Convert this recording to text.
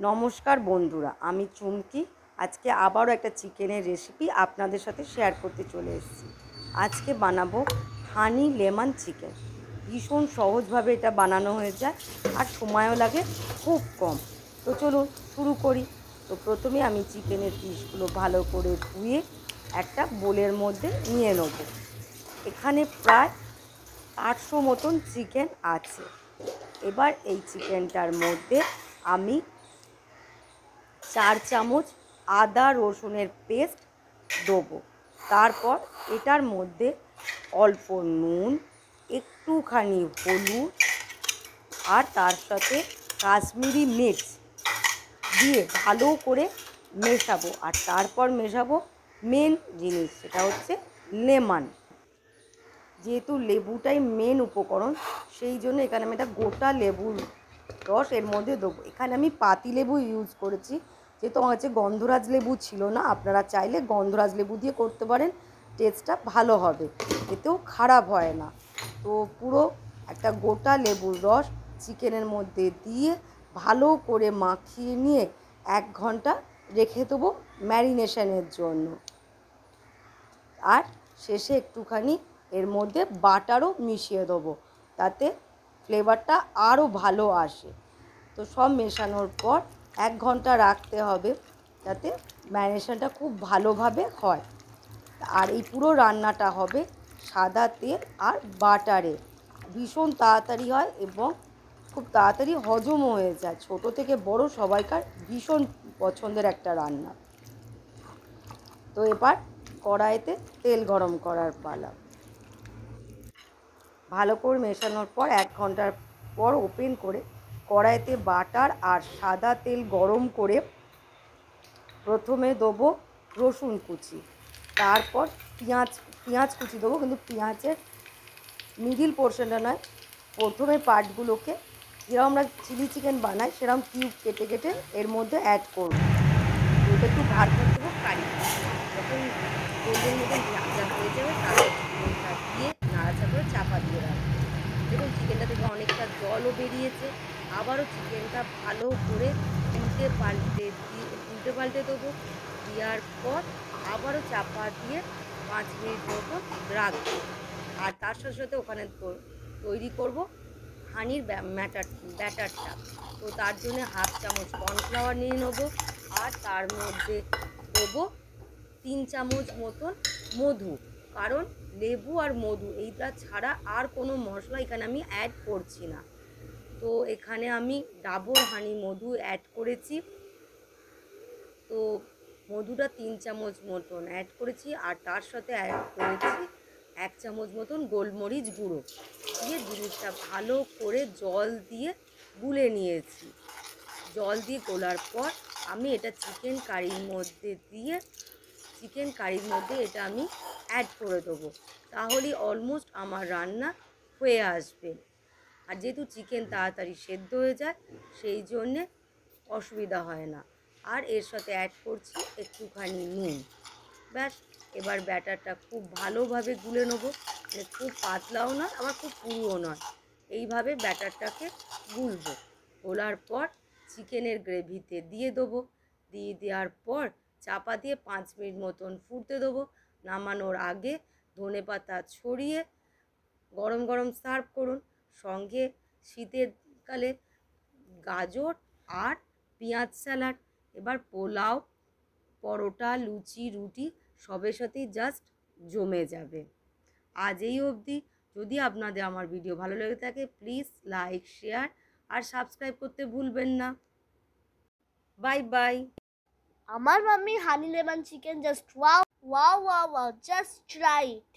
নমস্কার বন্ধুরা, আমি চুমকি। আজকে আবারও একটা চিকেনের রেসিপি আপনাদের সাথে শেয়ার করতে চলে এসেছি। আজকে বানাবো হানি লেমন চিকেন। ভীষণ সহজভাবে এটা বানানো হয়ে যায় আর সময়ও লাগে খুব কম। তো চলুন শুরু করি। তো প্রথমে আমি চিকেনের পিসগুলো ভালো করে ধুয়ে একটা বোলের মধ্যে নিয়ে নেব। এখানে প্রায় 800 মতন চিকেন আছে। এবার এই চিকেনটার মধ্যে আমি 4 চামচ আদা রসুনের পেস্ট দেবো। তারপর এটার মধ্যে অল্প নুন, একটুখানি হলুদ আর তার সাথে কাশ্মীরি মির্চ দিয়ে ভালো করে মেশাবো। আর তারপর মেশাবো মেন জিনিস, সেটা হচ্ছে লেমন। যেহেতু লেবুটাই মেন উপকরণ, সেই জন্য এখানে আমি একটা গোটা লেবুর রস এর মধ্যে দেবো। এখানে আমি পাতি লেবু ইউজ করেছি, যেহেতু আমার কাছে গন্ধরাজ লেবু ছিল না। আপনারা চাইলে গন্ধরাজ লেবু দিয়ে করতে পারেন, টেস্টটা ভালো হবে, এতেও খারাপ হয় না। তো পুরো একটা গোটা লেবুর রস চিকেনের মধ্যে দিয়ে ভালো করে মাখিয়ে নিয়ে 1 ঘন্টা রেখে দেবো ম্যারিনেশনের জন্য। আর শেষে একটুখানি এর মধ্যে বাটারও মিশিয়ে দেবো, তাতে ফ্লেভারটা আরও ভালো আসে। তো সব মেশানোর পর 1 ঘন্টা রাখতে হবে, যাতে ম্যারিনেশনটা খুব ভালোভাবে হয়। আর এই পুরো রান্নাটা হবে সাদা তেল আর বাটারে। ভীষণ তাড়াতাড়ি হয় এবং খুব তাড়াতাড়ি হজমও হয়ে যায়। ছোট থেকে বড় সবাইকার ভীষণ পছন্দের একটা রান্না। তো এবার কড়াইতে তেল গরম করার পালা। ভালো করে মেশানোর পর 1 ঘন্টার পর ওপেন করে কড়াইতে বাটার আর সাদা তেল গরম করে প্রথমে দেবো রসুন কুচি, তারপর পেঁয়াজ কুচি দেবো, কিন্তু পেঁয়াজের মিডিল পোর্শনটা নয়, প্রথমে পার্টগুলোকে যেরকম আমরা চিলি চিকেন বানাই সেরকম কিউব কেটে কেটে এর মধ্যে অ্যাড করব। এটা একটু ভাজা দেবো কারি, যখন গোল্ডেন মতন ভাজা হয়ে যাবে তারপর চিকেনটা দিয়ে নাড়াচাড়া করে চাপা দিয়ে রাখবো। দেখুন চিকেনটা থেকে অনেকটা জলও বেরিয়েছে। আবারও চিকেনটা ভালো করে উল্টে পাল্টে দেবো। দেওয়ার পর আবারও চাপা দিয়ে 5 মিনিট মতো রাখবো। আর তার সাথে সাথে ওখানে তৈরি করব হানির ব্যাটারটা। তো তার জন্য 1/2 চামচ কর্নফ্লাওয়ার নিয়ে নেবো, আর তার মধ্যে দেবো 3 চামচ মতন মধু। কারণ লেবু আর মধু এইটা ছাড়া আর কোনো মশলা এখানে আমি অ্যাড করছি না। তো এখানে আমি ডাবর হানি মধু অ্যাড করেছি। তো মধুটা 3 চামচ মতন অ্যাড করেছি, আর তার সাথে অ্যাড করেছি 1 চামচ মতন গোলমরিচ গুঁড়ো দিয়ে জিনিসটা ভালো করে জল দিয়ে গুলে নিয়েছি। জল দিয়ে গোলার পর আমি এটা চিকেন কারির মধ্যে এটা আমি অ্যাড করে দেবো। তাহলেই অলমোস্ট আমার রান্না হয়ে আসবে। আর যেহেতু চিকেন তাড়াতাড়ি সেদ্ধ হয়ে যায়, সেই জন্যে অসুবিধা হয় না। আর এর সাথে অ্যাড করছি একটুখানি নুন। ব্যাস, এবার ব্যাটারটা খুব ভালোভাবে গুলে নেবো, মানে খুব পাতলাও নয় আবার খুব পুরুও নয়, এইভাবে ব্যাটারটাকে গুলবো। গোলার পর চিকেনের গ্রেভিতে দিয়ে দেবো। দেওয়ার পর চাপা দিয়ে 5 মিনিট মতন ফুটতে দেবো। নামানোর আগে ধনেপাতা ছড়িয়ে গরম গরম সার্ভ করুন। সঙ্গে শীতের কালে গাজর আর পেঁয়াজ স্যালাড। এবার পোলাও, পরোটা, লুচি, রুটি সবের সাথেই জাস্ট জমে যাবে। আজ এই অবধি। যদি আপনাদের আমার ভিডিও ভালো লেগে থাকে, প্লিজ লাইক, শেয়ার আর সাবস্ক্রাইব করতে ভুলবেন না। Bye bye. আমার mummy honey lemon chicken, just wow wow wow wow, just try ইট।